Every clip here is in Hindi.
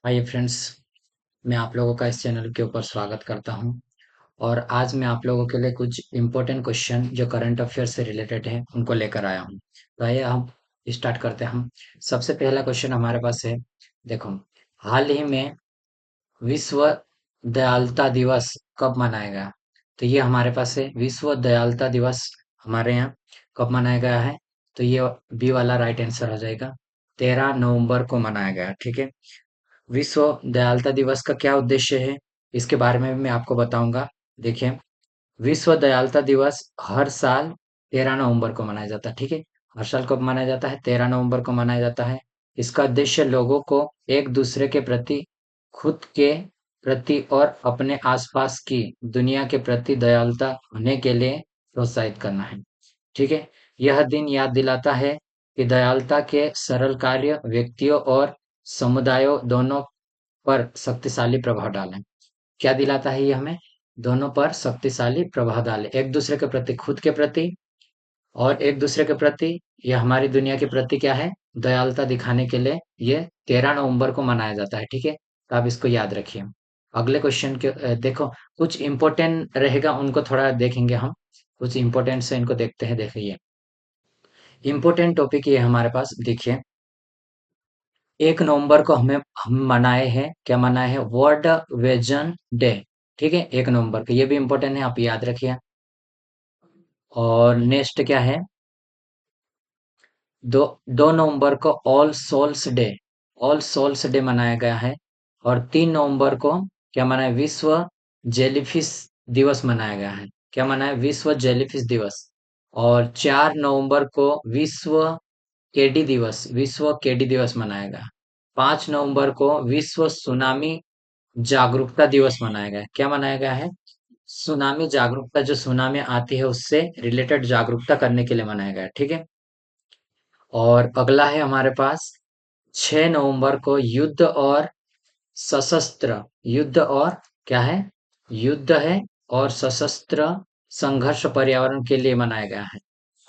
Hi friends. मैं आप लोगों का इस चैनल के ऊपर स्वागत करता हूं। और आज मैं आप लोगों के लिए कुछ इम्पोर्टेंट क्वेश्चन जो करंट अफेयर से रिलेटेड है उनको लेकर आया हूं। तो आइए हम स्टार्ट करते हैं। हम सबसे पहला क्वेश्चन हमारे पास है। देखो, हाल ही में विश्व दयालुता दिवस कब मनाया गया? तो ये हमारे पास है, विश्व दयालुता दिवस हमारे यहाँ कब मनाया गया है? तो ये बी वाला राइट आंसर हो जाएगा। 13 नवंबर को मनाया गया। ठीक है। विश्व दयालुता दिवस का क्या उद्देश्य है, इसके बारे में भी मैं आपको बताऊंगा। देखिए, विश्व दयालुता दिवस हर साल 13 नवंबर को मनाया जाता है। ठीक है। हर साल कब मनाया जाता है? 13 नवंबर को मनाया जाता है। इसका उद्देश्य लोगों को एक दूसरे के प्रति, खुद के प्रति और अपने आसपास की दुनिया के प्रति दयालुता होने के लिए प्रोत्साहित करना है। ठीक है। यह दिन याद दिलाता है कि दयालुता के सरल कार्य व्यक्तियों और समुदायों दोनों पर शक्तिशाली प्रभाव डालें। क्या दिलाता है ये हमें? दोनों पर शक्तिशाली प्रभाव डालें, एक दूसरे के प्रति, खुद के प्रति और एक दूसरे के प्रति, ये हमारी दुनिया के प्रति क्या है, दयालुता दिखाने के लिए ये 13 नवंबर को मनाया जाता है। ठीक है। तो आप इसको याद रखिए। अगले क्वेश्चन के देखो, कुछ इंपॉर्टेंट रहेगा उनको थोड़ा देखेंगे हम। कुछ इंपॉर्टेंट से इनको देखते हैं। देखिए, इंपॉर्टेंट टॉपिक ये हमारे पास। देखिए, 1 नवंबर को हम मनाए हैं, क्या मनाए हैं? World vision day. ठीक है। 1 नवंबर को ये भी इम्पोर्टेंट है, आप याद रखिए। और नेक्स्ट क्या है? दो 2 नवंबर को all souls day, all souls day मनाया गया है। और 3 नवंबर को क्या मनाया? विश्व जेलीफिश दिवस मनाया गया है। क्या मनाया? विश्व जेलीफिश दिवस। और 4 नवंबर को विश्व केडी दिवस, विश्व केडी दिवस मनाया गया। 5 नवंबर को विश्व सुनामी जागरूकता दिवस मनाया गया है। क्या मनाया गया है? सुनामी जागरूकता, जो सुनामी आती है उससे रिलेटेड जागरूकता करने के लिए मनाया गया है। ठीक है। और अगला है हमारे पास 6 नवंबर को युद्ध और सशस्त्र, युद्ध और क्या है? युद्ध है और सशस्त्र संघर्ष पर्यावरण के लिए मनाया गया है,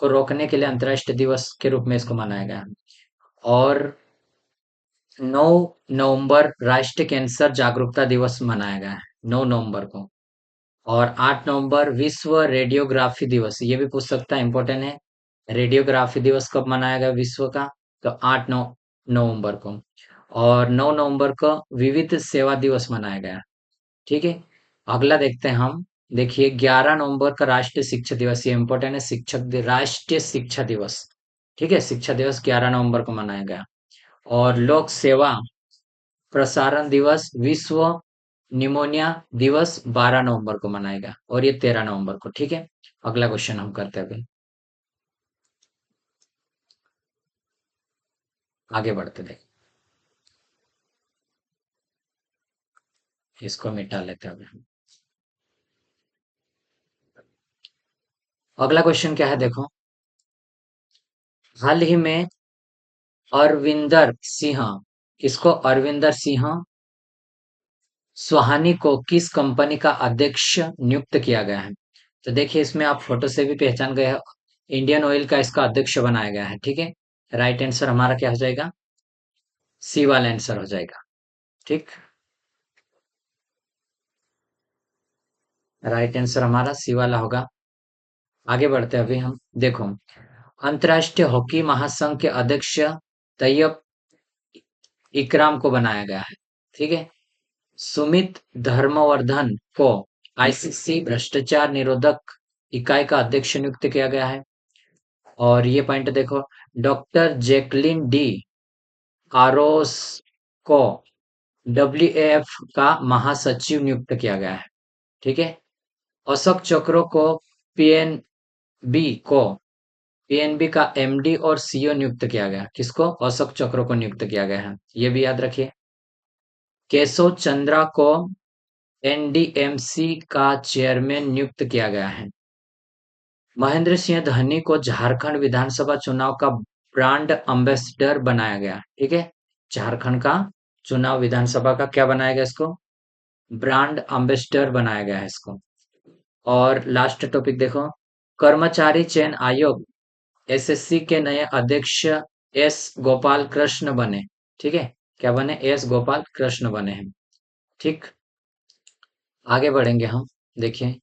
को रोकने के लिए अंतर्राष्ट्रीय दिवस के रूप में इसको मनाया गया है। और 9 नवंबर राष्ट्रीय कैंसर जागरूकता दिवस मनाया गया है, 9 नवंबर को। और 8 नवंबर विश्व रेडियोग्राफी दिवस, ये भी पूछ सकता है, इंपॉर्टेंट है। रेडियोग्राफी दिवस कब मनाया गया विश्व का? तो 8 नवंबर को। और 9 नवंबर को विविध सेवा दिवस मनाया गया। ठीक है। अगला देखते हैं हम। देखिए, 11 नवंबर का राष्ट्रीय शिक्षा दिवस, ये इंपॉर्टेंट है। राष्ट्रीय शिक्षा दिवस। ठीक है। शिक्षा दिवस 11 नवंबर को मनाया गया। और लोक सेवा प्रसारण दिवस, विश्व निमोनिया दिवस 12 नवंबर को मनाएगा। और ये 13 नवंबर को। ठीक है। अगला क्वेश्चन हम करते हैं अभी, आगे बढ़ते देख, इसको मिटा लेते हैं अभी हम। अगला क्वेश्चन क्या है? देखो, हाल ही में अरविंदर सिंह, किसको? अरविंदर सिंह सुहानी को किस कंपनी का अध्यक्ष नियुक्त किया गया है? तो देखिए, इसमें आप फोटो से भी पहचान गए हो, इंडियन ऑयल का इसका अध्यक्ष बनाया गया है। ठीक है। राइट आंसर हमारा क्या हो जाएगा? सी वाला आंसर हो जाएगा। ठीक। राइट आंसर हमारा सी वाला होगा। आगे बढ़ते हैं अभी हम। देखो, अंतर्राष्ट्रीय हॉकी महासंघ के अध्यक्ष तैयब इकराम को बनाया गया है। ठीक है। सुमित धर्मवर्धन को आईसीसी भ्रष्टाचार निरोधक इकाई का अध्यक्ष नियुक्त किया गया है। और ये पॉइंट देखो, डॉक्टर जैकलिन डी आरोस को डब्ल्यूएफ का महासचिव नियुक्त किया गया है। ठीक है। अशोक चक्रो को पीएनबी को पीएनबी का एमडी और सीईओ नियुक्त किया गया। किसको? अशोक चक्र को नियुक्त किया गया है, ये भी याद रखिए। केशव चंद्रा को एनडीएमसी का चेयरमैन नियुक्त किया गया है। महेंद्र सिंह धोनी को झारखंड विधानसभा चुनाव का ब्रांड एम्बेसडर बनाया गया। ठीक है। झारखंड का चुनाव विधानसभा का क्या बनाया गया इसको? ब्रांड एम्बेसडर बनाया गया है इसको। और लास्ट टॉपिक देखो, कर्मचारी चयन आयोग एसएससी के नए अध्यक्ष एस गोपाल कृष्ण बने। ठीक है। क्या बने? एस गोपाल कृष्ण बने हैं। ठीक, आगे बढ़ेंगे हम। देखिए,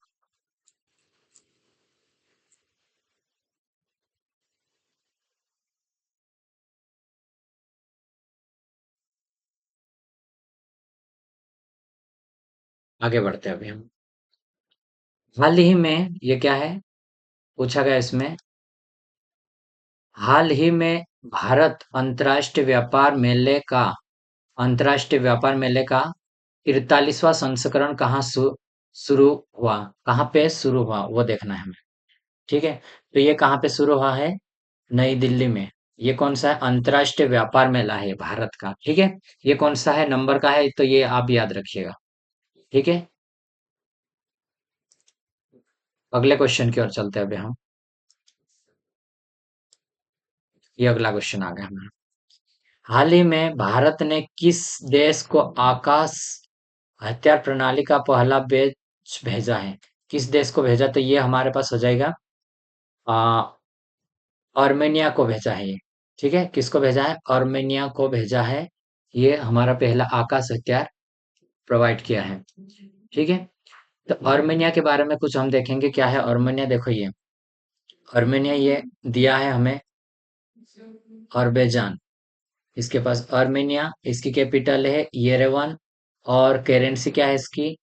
आगे बढ़ते हैं अभी हम। हाल ही में ये क्या है पूछा गया इसमें, हाल ही में भारत अंतर्राष्ट्रीय व्यापार मेले का 43वां संस्करण शुरू हुआ, कहाँ पे शुरू हुआ वो देखना है हमें। ठीक है, तो ये कहाँ पे शुरू हुआ है? नई दिल्ली में। ये कौन सा है? अंतर्राष्ट्रीय व्यापार मेला है भारत का। ठीक है, ये कौन सा है नंबर का है, तो ये आप याद रखिएगा। ठीक है, अगले क्वेश्चन की ओर चलते हैं अभी हम। ये अगला क्वेश्चन आ गया हमारा। हाल ही में भारत ने किस देश को आकाश हथियार प्रणाली का पहला बैच भेजा है? किस देश को भेजा? तो ये हमारे पास हो जाएगा, आ, आर्मेनिया को भेजा है ये। ठीक है, किसको भेजा है? आर्मेनिया को भेजा है। ये हमारा पहला आकाश हथियार प्रोवाइड किया है। ठीक है, तो आर्मेनिया के बारे में कुछ हम देखेंगे क्या है आर्मेनिया। देखो, ये आर्मेनिया ये दिया है हमें अरबेजान। इसके पास आर्मेनिया, इसकी कैपिटल है येरेवन, और करेंसी क्या है इसकी?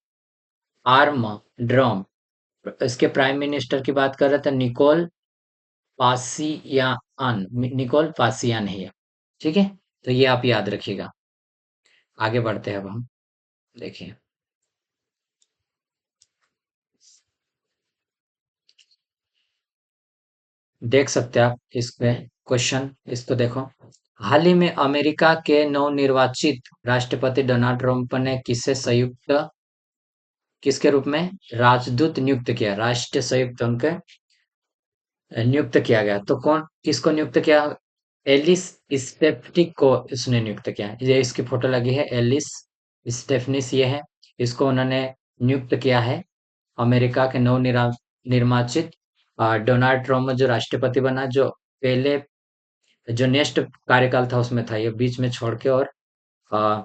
Arm drum. इसके प्राइम मिनिस्टर की बात कर रहे थे, निकोल पासियान है ये। ठीक है, तो ये आप याद रखिएगा। आगे बढ़ते हैं अब हम। देखिए, देख सकते हैं आप इसमें क्वेश्चन, इसको देखो। हाल ही में अमेरिका के नवनिर्वाचित राष्ट्रपति डोनाल्ड ट्रंप ने किसके रूप में राजदूत नियुक्त किया? राष्ट्रीय संयुक्त उनके नियुक्त किया गया। तो कौन किसको नियुक्त किया? एलिस स्टेफनिक को इसने नियुक्त किया। ये इसकी फोटो लगी है, एलिस स्टेफनिस ये है। इसको उन्होंने नियुक्त किया है, अमेरिका के निर्वाचित डोनाल्ड ट्रम्प जो राष्ट्रपति बना, जो पहले जो नेक्स्ट कार्यकाल था उसमें था, ये बीच में छोड़ के और आ,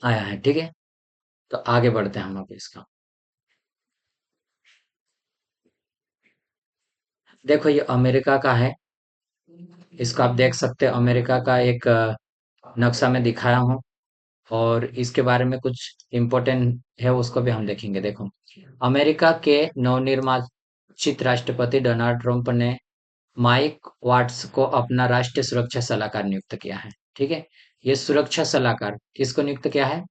आया है। ठीक है, तो आगे बढ़ते हैं हम अब इसका। देखो, ये अमेरिका का है, इसको आप देख सकते हैं, अमेरिका का एक नक्शा में दिखाया हूँ, और इसके बारे में कुछ इम्पोर्टेंट है उसको भी हम देखेंगे। देखो, अमेरिका के नवनिर्वाचित राष्ट्रपति डोनाल्ड ट्रंप ने माइक वाट्स को अपना राष्ट्रीय सुरक्षा सलाहकार नियुक्त किया है। ठीक है, ये सुरक्षा सलाहकार किसको नियुक्त किया है?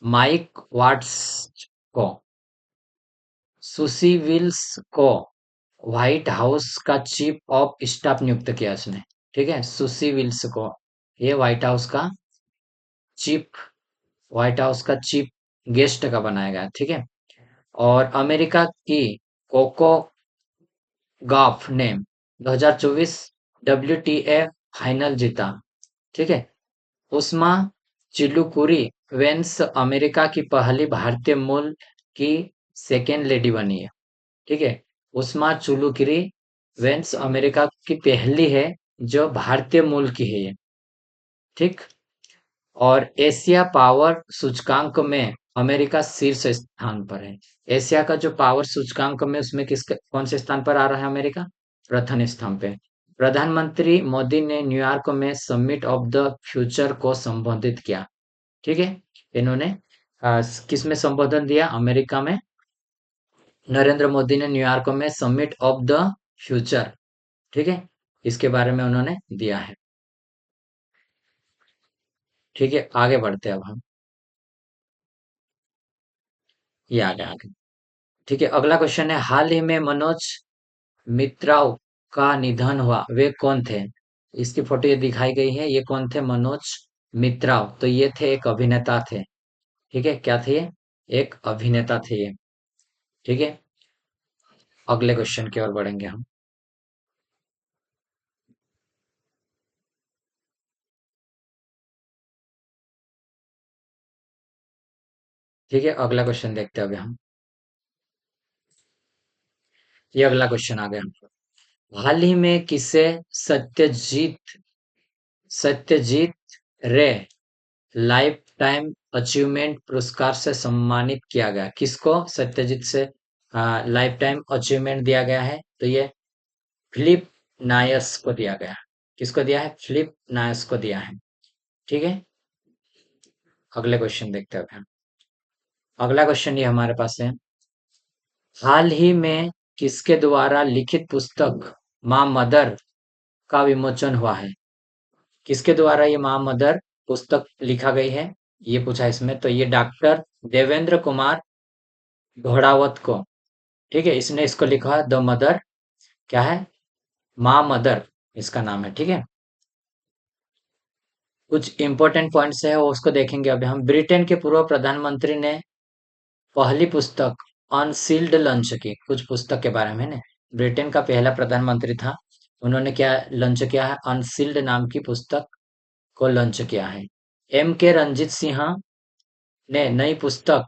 माइक वाट्स को। सुसी विल्स को व्हाइट हाउस का चीफ ऑफ स्टाफ नियुक्त किया उसने। ठीक है, सुसी विल्स को ये चीफ व्हाइट हाउस का चीफ गेस्ट का बनाया गया। ठीक है, और अमेरिका की कोको गॉफ ने 2024 WTA फाइनल जीता। ठीक है, उस्मा चिल्लुकुरी वेंस अमेरिका की पहली भारतीय मूल की सेकेंड लेडी बनी है। ठीक है, उस्मा चुलुकिरी वेंस अमेरिका की पहली है जो भारतीय मूल की है ये। ठीक, और एशिया पावर सूचकांक में अमेरिका शीर्ष स्थान पर है। एशिया का जो पावर सूचकांक में उसमें कौन से स्थान पर आ रहा है अमेरिका? प्रथम स्थान पे। प्रधानमंत्री मोदी ने न्यूयॉर्क में समिट ऑफ द फ्यूचर को संबोधित किया। ठीक है, इन्होंने किस में संबोधन दिया? अमेरिका में। नरेंद्र मोदी ने न्यूयॉर्क में समिट ऑफ द फ्यूचर, ठीक है, इसके बारे में उन्होंने दिया है। ठीक है, आगे बढ़ते हैं अब हम। ये आगे आगे। ठीक है, अगला क्वेश्चन है, हाल ही में मनोज मित्राव का निधन हुआ, वे कौन थे? इसकी फोटो ये दिखाई गई है, ये कौन थे? मनोज मित्राव, तो ये थे एक अभिनेता थे। ठीक है, क्या थे ये? एक अभिनेता थे ये। ठीक है, अगले क्वेश्चन की ओर बढ़ेंगे हम। ठीक है, अगला क्वेश्चन देखते हैं अभी हम। ये अगला क्वेश्चन आ गया। हाल ही में किसे सत्यजीत सत्यजीत रे लाइफ टाइम अचीवमेंट पुरस्कार से सम्मानित किया गया। किसको सत्यजीत से लाइफ टाइम अचीवमेंट दिया गया है? तो ये फिलिप नायस को दिया गया। किसको दिया है? फिलिप नायस को दिया है। ठीक है, अगले क्वेश्चन देखते हैं अब हम। अगला क्वेश्चन ये हमारे पास है, हाल ही में किसके द्वारा लिखित पुस्तक माँ मदर का विमोचन हुआ है? किसके द्वारा ये माँ मदर पुस्तक लिखा गई है, ये पूछा इसमें। तो ये डॉक्टर देवेंद्र कुमार घोड़ावत को, ठीक है, इसने इसको लिखा द मदर, क्या है, माँ मदर इसका नाम है। ठीक है, कुछ इंपॉर्टेंट पॉइंट्स है वो उसको देखेंगे अभी हम। ब्रिटेन के पूर्व प्रधानमंत्री ने पहली पुस्तक अनसील्ड लॉन्च की। कुछ पुस्तक के बारे में ना, ब्रिटेन का पहला प्रधानमंत्री था, उन्होंने क्या लॉन्च किया है? अनसील्ड नाम की पुस्तक को लॉन्च किया है। एम के रंजीत सिन्हा ने नई पुस्तक,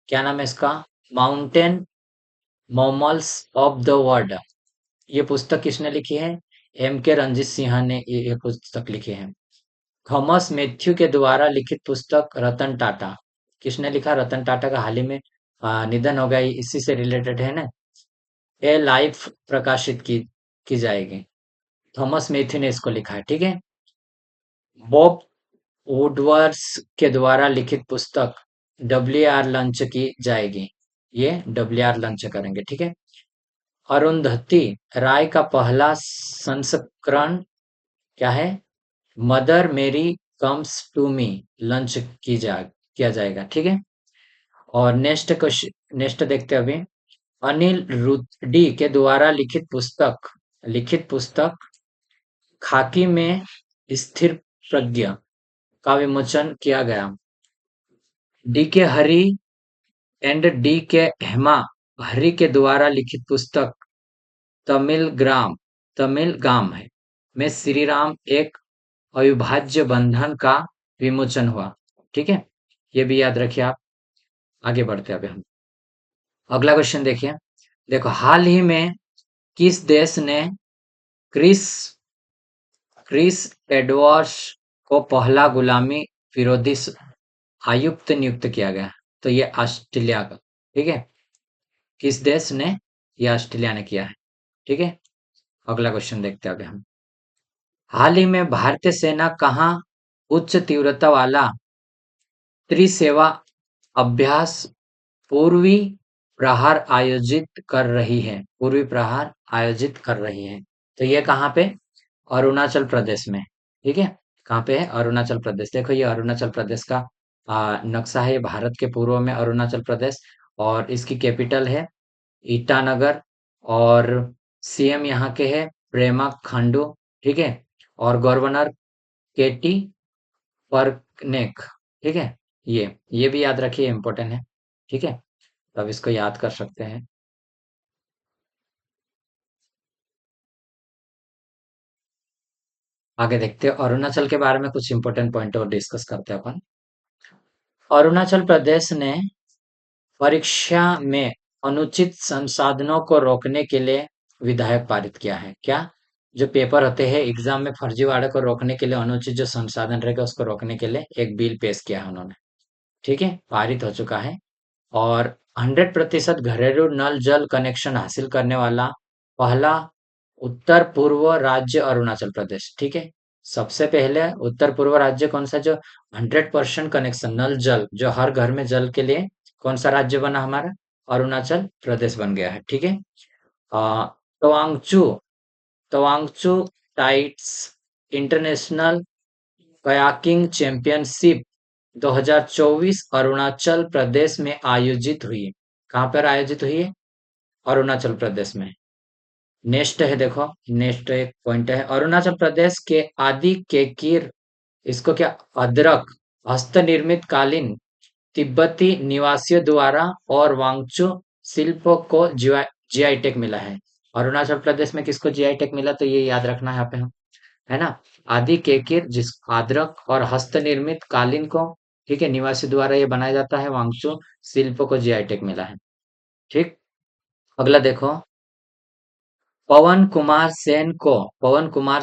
क्या नाम है इसका, माउंटेन मॉमल्स ऑफ द वर्ल्ड, ये पुस्तक किसने लिखी है? एम के रंजीत सिन्हा ने ये पुस्तक लिखी है। थॉमस मैथ्यू के द्वारा लिखित पुस्तक रतन टाटा, किसने लिखा? रतन टाटा का हाल ही में निधन हो गया, इसी से रिलेटेड है ना। ए लाइफ प्रकाशित की जाएगी, थॉमस मैथ्यू ने इसको लिखा है। ठीक है, बॉब वुडवर्ड्स के द्वारा लिखित पुस्तक डब्ल्यू आर लॉन्च की जाएगी, ये डब्ल्यू आर लॉन्च करेंगे। ठीक है, अरुंधति राय का पहला संस्करण, क्या है, मदर मेरी कम्स टू मी, लॉन्च किया जाएगा। ठीक है, और नेक्स्ट क्वेश्चन, नेक्स्ट देखते हैं अभी। अनिल रुडी के द्वारा लिखित पुस्तक खाकी में स्थिर प्रज्ञ का विमोचन किया गया। डी के हरि एंड डी के हेमा हरि के द्वारा लिखित पुस्तक तमिल गाम है में श्री राम एक अविभाज्य बंधन का विमोचन हुआ। ठीक है, ये भी याद रखिए आप। आगे बढ़ते हैं अभी हम। अगला क्वेश्चन देखिए, देखो, हाल ही में किस देश ने क्रिस क्रिस एडवर्ड्स को पहला गुलामी विरोधी आयुक्त नियुक्त किया गया? तो ये ऑस्ट्रेलिया का। ठीक है, किस देश ने? ये ऑस्ट्रेलिया ने किया है। ठीक है, अगला क्वेश्चन देखते हैं अभी हम। हाल ही में भारतीय सेना कहाँ उच्च तीव्रता वाला त्रिसेवा अभ्यास पूर्वी प्रहार आयोजित कर रही है? पूर्वी प्रहार आयोजित कर रही है, तो ये कहाँ पे? अरुणाचल प्रदेश में। ठीक है, कहाँ पे है? अरुणाचल प्रदेश। देखो, ये अरुणाचल प्रदेश का नक्शा है, ये भारत के पूर्व में अरुणाचल प्रदेश, और इसकी कैपिटल है ईटानगर, और सीएम यहाँ के है प्रेमा खांडू। ठीक है, और गवर्नर केटी परकनेक। ठीक है, ये भी याद रखिए, इम्पोर्टेंट है। ठीक है, तो अब इसको याद कर सकते हैं। आगे देखते हैं, अरुणाचल के बारे में कुछ इंपॉर्टेंट पॉइंट और डिस्कस करते हैं अपन। अरुणाचल प्रदेश ने परीक्षा में अनुचित संसाधनों को रोकने के लिए विधेयक पारित किया है। क्या? जो पेपर होते हैं एग्जाम में, फर्जीवाड़े को रोकने के लिए, अनुचित जो संसाधन रहेगा उसको रोकने के लिए एक बिल पेश किया है उन्होंने। ठीक है, पारित हो चुका है। और 100% घरेलू नल जल कनेक्शन हासिल करने वाला पहला उत्तर पूर्व राज्य अरुणाचल प्रदेश। ठीक है, सबसे पहले उत्तर पूर्व राज्य कौन सा, जो 100% कनेक्शन नल जल, जो हर घर में जल के लिए, कौन सा राज्य बना हमारा? अरुणाचल प्रदेश बन गया है। ठीक है, अ, Tawangchu Tawangchu tides international kayaking championship 2024 Arunachal Pradesh में आयोजित हुई। कहाँ पर आयोजित हुई है? अरुणाचल प्रदेश में। नेक्स्ट है, देखो, नेक्स्ट एक पॉइंट है, अरुणाचल प्रदेश के आदि केकिर, इसको क्या, अदरक हस्त निर्मित कालीन तिब्बती निवासियों द्वारा और वांगचू शिल्प को जीआई टैग मिला है। अरुणाचल प्रदेश में किसको जीआई टैग मिला? तो ये याद रखना है यहाँ पे हम, है ना। आदि केकिर, जिस अदरक और हस्त निर्मित कालीन को, ठीक है, निवासी द्वारा ये बनाया जाता है, वांगचू शिल्प को जीआई टैग मिला है। ठीक, अगला देखो, पवन कुमार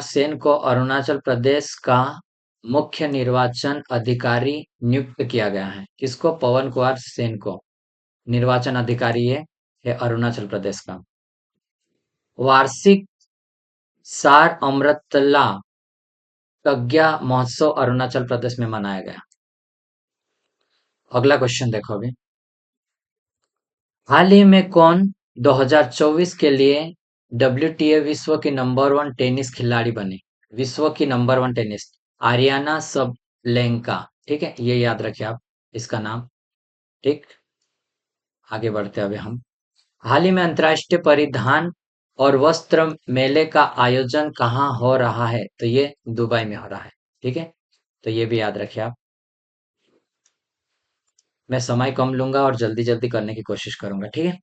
सेन को अरुणाचल प्रदेश का मुख्य निर्वाचन अधिकारी नियुक्त किया गया है? किसको? पवन कुमार सेन को निर्वाचन अधिकारी है अरुणाचल प्रदेश का। वार्षिक सार अमृतला प्रज्ञा महोत्सव अरुणाचल प्रदेश में मनाया गया। अगला क्वेश्चन देखो अभी। हाल ही में कौन 2024 के लिए WTA विश्व की नंबर वन टेनिस खिलाड़ी बनी? विश्व की number one tennis Ariana Sabalenka. ठीक है, ये याद रखिए आप इसका नाम। ठीक, आगे बढ़ते हैं अभी हम। हाल ही में अंतर्राष्ट्रीय परिधान और वस्त्र मेले का आयोजन कहाँ हो रहा है? तो ये दुबई में हो रहा है। ठीक है, तो ये भी याद रखिए आप। मैं समय कम लूंगा और जल्दी जल्दी करने की कोशिश करूंगा, ठीक है,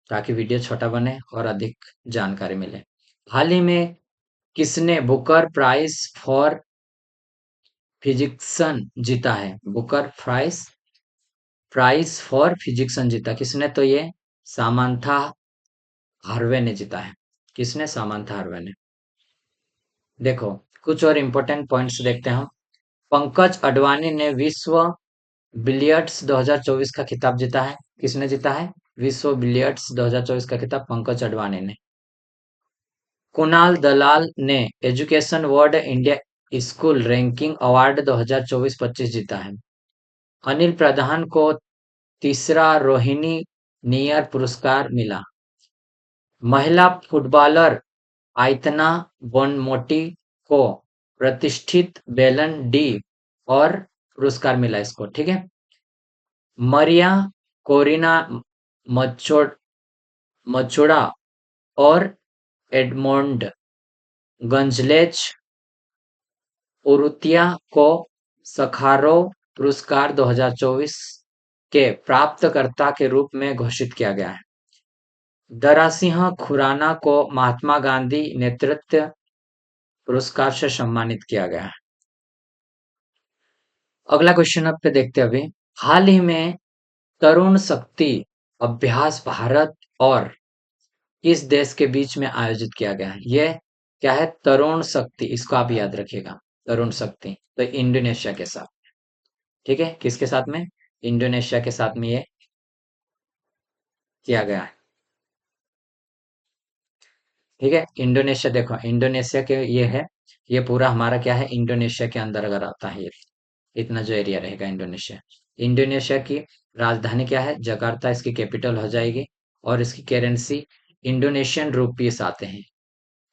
ताकि वीडियो छोटा बने और अधिक जानकारी मिले। हाल ही में किसने बुकर प्राइज फॉर फिजिक्सन जीता है? बुकर प्राइज प्राइज फॉर फिजिक्सन जीता किसने? तो ये सामांथा हार्वे ने जीता है। किसने? सामांथा हार्वे ने। देखो, कुछ और इम्पोर्टेंट पॉइंट्स देखते हैं हम। पंकज अडवाणी ने विश्व बिलियर्ड्स 2024 का खिताब जीता है। किसने जीता है? विश्व बिलियर्ड्स 2024 का खिताब पंकज अडवाणी ने। कुणाल दलाल ने education world India school ranking award 2024-25 जीता है। अनिल प्रधान को तीसरा रोहिणी नियर पुरस्कार मिला। महिला फुटबॉलर आयतना बोनमोटी को प्रतिष्ठित बेलन डी और पुरस्कार मिला इसको, ठीक है। मरिया कोरिना मचोड़ मचोड़ा और एडमोंड गंजलेज उरुतिया को सखारोव पुरस्कार 2024 के प्राप्तकर्ता के रूप में घोषित किया गया है। दरासिंह खुराना को महात्मा गांधी नेतृत्व पुरस्कार से सम्मानित किया गया है। अगला क्वेश्चन अब पे देखते हैं अभी। हाल ही में तरुण शक्ति अभ्यास भारत और किस देश के बीच में आयोजित किया गया है? ये क्या है? तरुण शक्ति, इसको आप याद रखिएगा। तरुण शक्ति तो इंडोनेशिया के साथ, ठीक है, किसके साथ में? इंडोनेशिया के साथ में ये किया गया है। ठीक है, इंडोनेशिया, देखो इंडोनेशिया के ये है, ये पूरा हमारा क्या है? इंडोनेशिया के अंदर अगर आता है ये इतना जो एरिया रहेगा इंडोनेशिया। इंडोनेशिया की राजधानी क्या है? जकार्ता इसकी कैपिटल हो जाएगी और इसकी करेंसी इंडोनेशियन रुपीस आते हैं,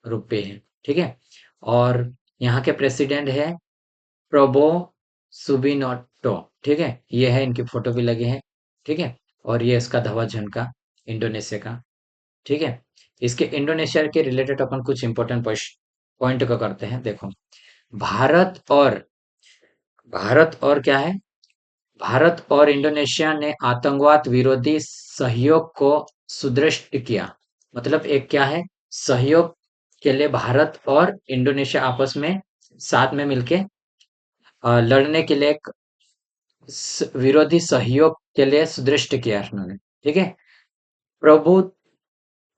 रुपए हैं, ठीक है। और यहाँ के प्रेसिडेंट है प्रोबो सुबिनोटो, ठीक है, ये है, इनकी फोटो भी लगी है, ठीक है। और ये इसका ध्वज है उनका, इंडोनेशिया का, ठीक है। इसके इंडोनेशिया के रिलेटेड अपन कुछ इंपॉर्टेंट पॉइंट को करते हैं। देखो, भारत और क्या है? भारत और इंडोनेशिया ने आतंकवाद विरोधी सहयोग को सुदृढ़ किया। मतलब एक क्या है? सहयोग के लिए भारत और इंडोनेशिया आपस में साथ में मिलके लड़ने के लिए एक विरोधी सहयोग के लिए सुदृढ़ किया उन्होंने, ठीक है। प्रभु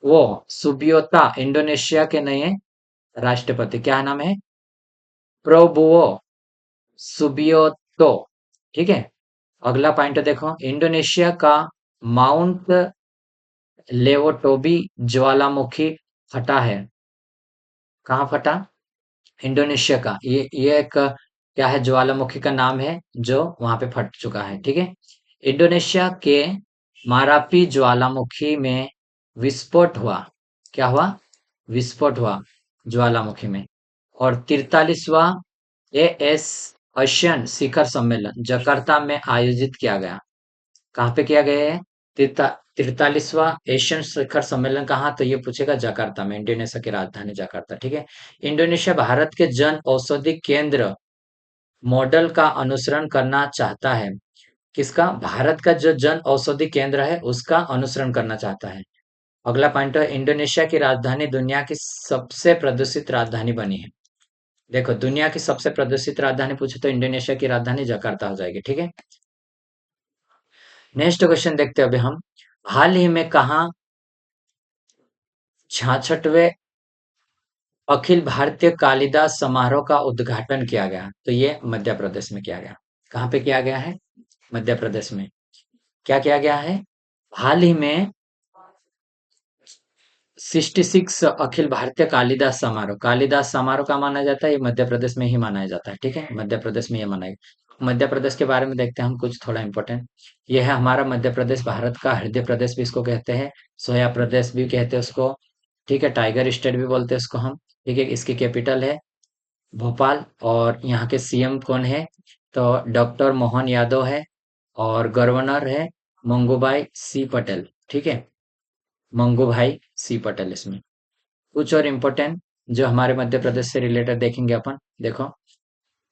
वो सुबियोता इंडोनेशिया के नए राष्ट्रपति, क्या नाम है? प्रोबुओ सुबियोतो, ठीक है। अगला पॉइंट देखो, इंडोनेशिया का माउंट लेवोटोबी ज्वालामुखी फटा है। कहाँ फटा? इंडोनेशिया का ये एक क्या है? ज्वालामुखी का नाम है जो वहां पे फट चुका है, ठीक है। इंडोनेशिया के मारापी ज्वालामुखी में विस्फोट हुआ। क्या हुआ? विस्फोट हुआ ज्वालामुखी में। और 43वां एएस एशियन शिखर सम्मेलन जकार्ता में आयोजित किया गया। कहाँ पे किया गया है? 43वां एशियन शिखर सम्मेलन कहाँ? तो ये पूछेगा जकार्ता में, इंडोनेशिया की राजधानी जकार्ता, ठीक है। इंडोनेशिया भारत के जन औषधि केंद्र मॉडल का अनुसरण करना चाहता है। किसका? भारत का जो जन औषधि केंद्र है उसका अनुसरण करना चाहता है। अगला पॉइंट है, इंडोनेशिया की राजधानी दुनिया की सबसे प्रदूषित राजधानी बनी है। देखो, दुनिया की सबसे प्रदूषित राजधानी पूछे तो इंडोनेशिया की राजधानी जकार्ता हो जाएगी, ठीक है। नेक्स्ट क्वेश्चन देखते हैं अभी हम। हाल ही में कहा 66वें अखिल भारतीय कालिदास समारोह का उद्घाटन किया गया? तो ये मध्य प्रदेश में किया गया। कहाँ पे किया गया है? मध्य प्रदेश में। क्या किया गया है? हाल ही में 66 अखिल भारतीय कालिदास समारोह, कालिदास समारोह का माना जाता है, ये मध्य प्रदेश में ही मनाया जाता है। ठीक है, मध्य प्रदेश में ये मनाया। मध्य प्रदेश के बारे में देखते हैं हम कुछ थोड़ा इंपॉर्टेंट। ये है हमारा मध्य प्रदेश, भारत का हृदय प्रदेश भी इसको कहते हैं, सोया प्रदेश भी कहते हैं उसको। ठीक है, टाइगर स्टेट भी बोलते हैं उसको हम। ठीक है, इसकी कैपिटल है भोपाल। और यहाँ के सीएम कौन है? तो डॉक्टर मोहन यादव है। और गवर्नर है मंगूभाई सी पटेल। ठीक है, मंगूभाई सी पटेल इसमें। कुछ और इम्पोर्टेंट जो हमारे मध्य प्रदेश से रिलेटेड देखेंगे अपन। देखो,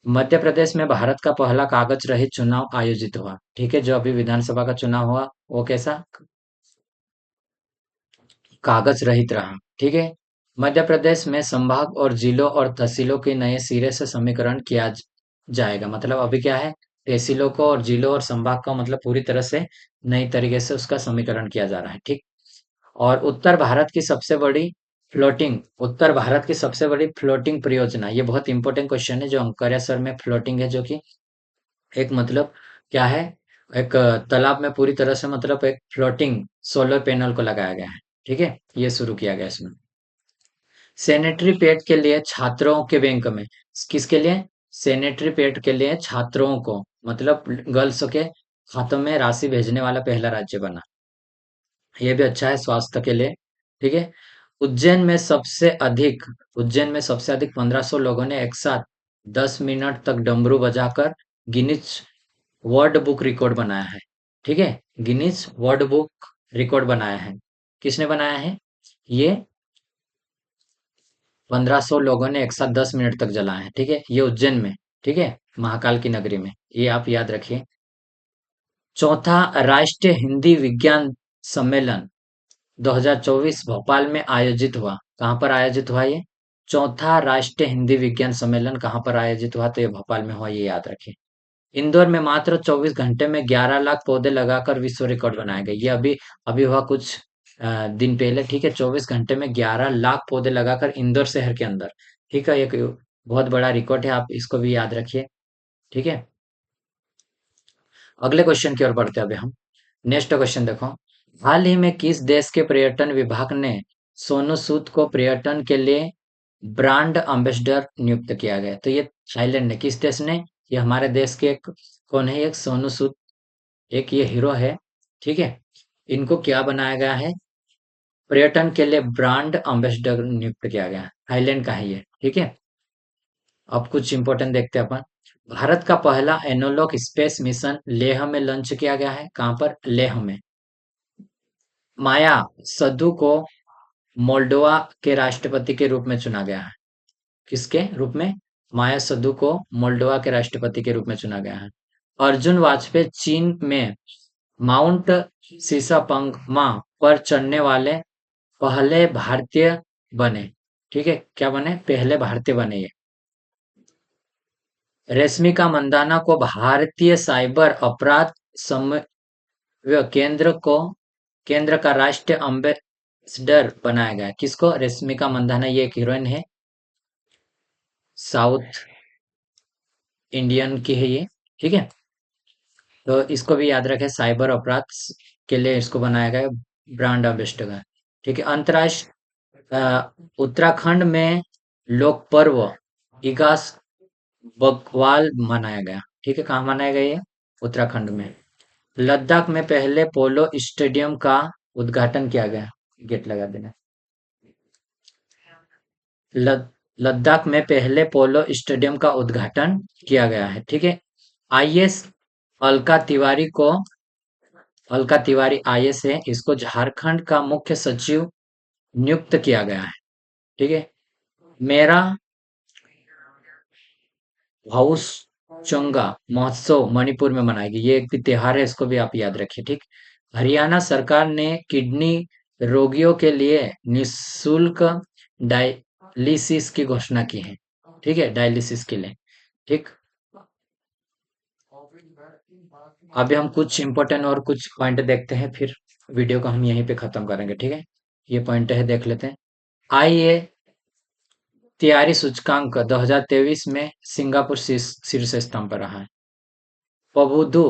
मध्य प्रदेश में भारत का पहला कागज रहित चुनाव आयोजित हुआ। ठीक है, जो अभी विधानसभा का चुनाव हुआ वो कैसा? कागज रहित रहा। ठीक है, मध्य प्रदेश में संभाग और जिलों और तहसीलों के नए सिरे से समीकरण किया जाएगा। मतलब अभी क्या है, तहसीलों को और जिलों और संभाग का मतलब पूरी तरह से नई तरीके से उसका समीकरण किया जा रहा है। ठीक। और उत्तर भारत की सबसे बड़ी फ्लोटिंग परियोजना, ये बहुत इंपॉर्टेंट क्वेश्चन है जो अंकर्या सर में फ्लोटिंग है, जो कि एक मतलब क्या है, एक तालाब में पूरी तरह से मतलब एक फ्लोटिंग सोलर पैनल को लगाया गया है। ठीक है, ये शुरू किया गया इसमें। सैनिटरी पैड के लिए छात्रों के बैंक में, किसके लिए? सैनिटरी पैड के लिए छात्रों को, मतलब गर्ल्स के खातों में राशि भेजने वाला पहला राज्य बना। ये भी अच्छा है स्वास्थ्य के लिए। ठीक है। उज्जैन में सबसे अधिक 1500 लोगों ने एक साथ 10 मिनट तक डमरू बजाकर गिनीज वर्ल्ड बुक रिकॉर्ड बनाया है। ठीक है, गिनीज वर्ल्ड बुक रिकॉर्ड बनाया है। किसने बनाया है? ये 1500 लोगों ने एक साथ 10 मिनट तक जलाया है। ठीक है, ये उज्जैन में। ठीक है, महाकाल की नगरी में। ये आप याद रखिए। चौथा राष्ट्रीय हिंदी विज्ञान सम्मेलन 2024 भोपाल में आयोजित हुआ। कहाँ पर आयोजित हुआ ये? चौथा राष्ट्रीय हिंदी विज्ञान सम्मेलन कहाँ पर आयोजित हुआ? तो ये भोपाल में हुआ, ये याद रखें। इंदौर में मात्र 24 घंटे में 11 लाख पौधे लगाकर विश्व रिकॉर्ड बनाए गए। ये अभी अभी हुआ कुछ दिन पहले। ठीक है, 24 घंटे में 11 लाख पौधे लगाकर इंदौर शहर के अंदर। ठीक है, एक बहुत बड़ा रिकॉर्ड है, आप इसको भी याद रखिए। ठीक है, अगले क्वेश्चन की ओर बढ़ते हैं अभी हम। नेक्स्ट क्वेश्चन देखो, हाल ही में किस देश के पर्यटन विभाग ने सोनू सूद को पर्यटन के लिए ब्रांड एम्बेसडर नियुक्त किया गया? तो ये थाईलैंड ने। किस देश ने? ये हमारे देश के एक कौन है? एक सोनू सूद, एक ये हीरो है। ठीक है, इनको क्या बनाया गया है? पर्यटन के लिए ब्रांड एम्बेसडर नियुक्त किया गया है। थाईलैंड का है ये। ठीक है, अब कुछ इंपॉर्टेंट देखते हैं अपन। भारत का पहला एनोलॉग स्पेस मिशन लेह में लॉन्च किया गया है। कहाँ पर? लेह में। माया सधु को मोल्डोवा के राष्ट्रपति के रूप में चुना गया है। किसके रूप में? माया सधु को मोल्डोवा के राष्ट्रपति के रूप में चुना गया है। अर्जुन वाजपेयी चीन में माउंट सीसापंगमा पर चढ़ने वाले पहले भारतीय बने। ठीक है, क्या बने? पहले भारतीय बने ये। रश्मिका मंदाना को भारतीय साइबर अपराध समन्वय केंद्र का राष्ट्रीय एम्बेसडर बनाया गया। किसको? रश्मिका मंदाना, ये एक हीरोइन है, साउथ इंडियन की है ये। ठीक है, तो इसको भी याद रखें, साइबर अपराध के लिए इसको बनाया गया ब्रांड एम्बेसडर। ठीक है, उत्तराखंड में लोक पर्व इगास बकवाल मनाया गया। ठीक है, कहाँ मनाया गया ये? उत्तराखंड में। लद्दाख में पहले पोलो स्टेडियम का उद्घाटन किया गया। गेट लगा देना। लद, लद्दाख में पहले पोलो स्टेडियम का उद्घाटन किया गया है। ठीक है, आईएएस अलका तिवारी को अलका तिवारी आईएएस है, इसको झारखंड का मुख्य सचिव नियुक्त किया गया है। ठीक है, मेरा हाउस चंगा महोत्सव मणिपुर में मनाएगी। ये एक भी त्योहार है, इसको भी आप याद रखिए। ठीक। हरियाणा सरकार ने किडनी रोगियों के लिए निशुल्क डायलिसिस की घोषणा की है। ठीक है, डायलिसिस के लिए। ठीक। अभी हम कुछ इंपॉर्टेंट और कुछ पॉइंट देखते हैं, फिर वीडियो को हम यहीं पे खत्म करेंगे। ठीक है, ये पॉइंट है, देख लेते हैं। आइए तैयारी सूचकांक 2023 में सिंगापुर शीर्ष स्थान पर रहा है। प्रभुदु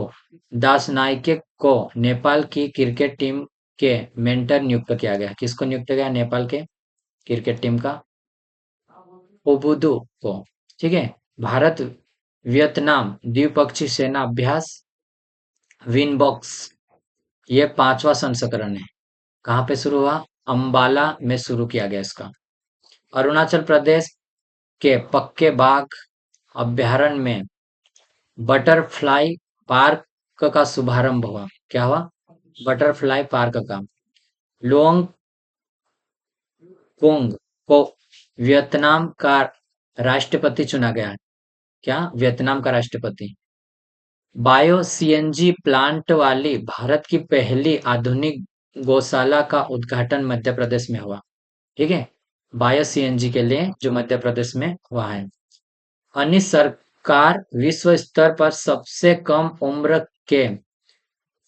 दासनायके को नेपाल की क्रिकेट टीम के मेंटर नियुक्त किया गया। किसको नियुक्त किया नेपाल के क्रिकेट टीम का? प्रभुदु को। ठीक है। भारत वियतनाम द्विपक्षीय सेना अभ्यास विनबॉक्स ये 5वां संस्करण है। कहाँ पे शुरू हुआ? अंबाला में शुरू किया गया इसका। अरुणाचल प्रदेश के पक्के बाघ अभ्यारण्य में बटरफ्लाई पार्क का शुभारंभ हुआ। क्या हुआ? बटरफ्लाई पार्क का। लुओंग कोंग को वियतनाम का राष्ट्रपति चुना गया। क्या? वियतनाम का राष्ट्रपति। बायो सीएनजी प्लांट वाली भारत की पहली आधुनिक गौशाला का उद्घाटन मध्य प्रदेश में हुआ। ठीक है। बायो सीएनजी के लिए जो मध्य प्रदेश में हुआ है। अनिश सरकार विश्व स्तर पर सबसे कम उम्र के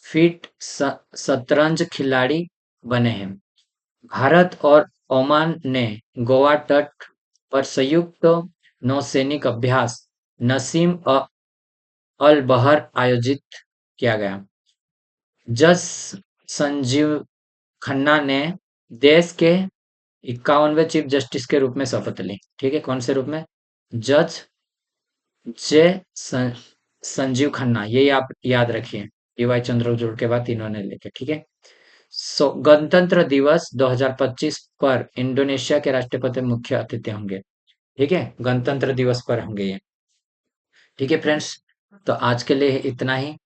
फिट शतरंज खिलाड़ी बने हैं। भारत और ओमान ने गोवा तट पर संयुक्त नौसैनिक अभ्यास नसीम अल बहर आयोजित किया गया। जज संजीव खन्ना ने देश के 51वें चीफ जस्टिस के रूप में शपथ ली। ठीक है। कौन से रूप में? जज जे संजीव खन्ना, ये आप याद रखिए। डीवाई चंद्रचूड़ के बाद इन्होंने लेके। ठीक है। गणतंत्र दिवस 2025 पर इंडोनेशिया के राष्ट्रपति मुख्य अतिथि होंगे। ठीक है। गणतंत्र दिवस पर होंगे ये। ठीक है फ्रेंड्स, तो आज के लिए इतना ही।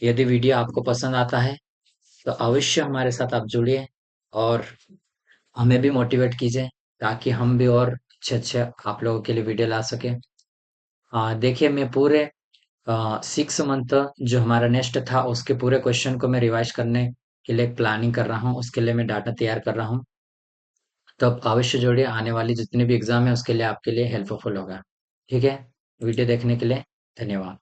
यदि वीडियो आपको पसंद आता है तो अवश्य हमारे साथ आप जुड़िए और हमें भी मोटिवेट कीजिए ताकि हम भी और अच्छे अच्छे आप लोगों के लिए वीडियो ला सके। देखिए, मैं पूरे 6 मंथ जो हमारा नेक्स्ट था उसके पूरे क्वेश्चन को मैं रिवाइज करने के लिए प्लानिंग कर रहा हूँ। उसके लिए मैं डाटा तैयार कर रहा हूँ। तो आप अवश्य जोड़िए, आने वाली जितने भी एग्जाम है उसके लिए आपके लिए हेल्पफुल होगा। ठीक है। वीडियो देखने के लिए धन्यवाद।